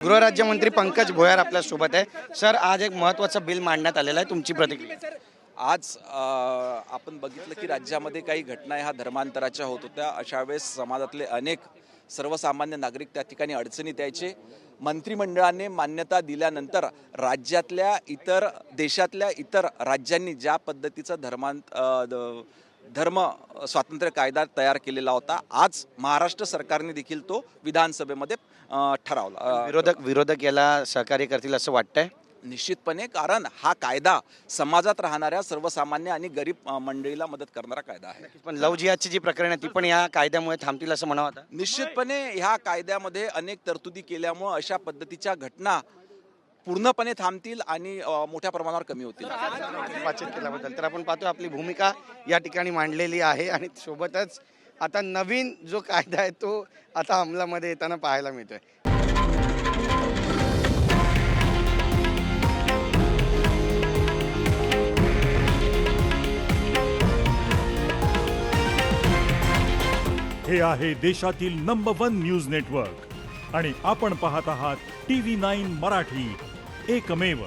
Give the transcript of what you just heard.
गृहराज्यमंत्री पंकज भोयर आपल्या सोबत आहे। सर, आज एक महत्त्वाचं बिल मांडण्यात आलेलं आहे, तुमची प्रतिक्रिया? आज आपण बघितलं की राज्यामध्ये काही घटना ह्या धर्मांतराच्या होत होत्या। अशा वेळेस समाजातले अनेक सर्वसामान्य नागरिक त्या ठिकाणी अडचणीत यायचे। मंत्रिमंडळाने मान्यता दिल्यानंतर राज्यातल्या इतर देशातल्या इतर राज्यांनी ज्या पद्धतीचा धर्म स्वातंत्र्य कायदा तयार केलेला होता, आज महाराष्ट्र सरकारने देखील तो विधानसभेमध्ये ठरवला। विरोधक याला सहकार्य करतील असं वाटतंय? निश्चितपणे, कारण हा कायदा समाजात राहणाऱ्या सर्वसामान्य आणि गरीब मंडळीला मदत करणारा कायदा आहे। पण लव जिहादची जी प्रकरण आहे ती पण या कायद्यामुळे थांबतील असं म्हणावं आता? निश्चितपणे ह्या कायद्यामध्ये अनेक तरतुदी केल्यामुळे अशा पद्धतीच्या घटना पूर्णपणे थांबतील आणि मोठ्या प्रमाणावर कमी होतील। वाचित केल्याबद्दल तर आपण पाहतो आपली भूमिका या ठिकाणी मांडलेली आहे आणि सोबतच आता नवीन जो कायदा आहे तो आता अंमलामध्ये येताना पाहायला मिळतोय। हे आहे देशातील नंबर 1 न्यूज नेटवर्क आणि आपण पाहत आहात TV9 मराठी, एकमेव।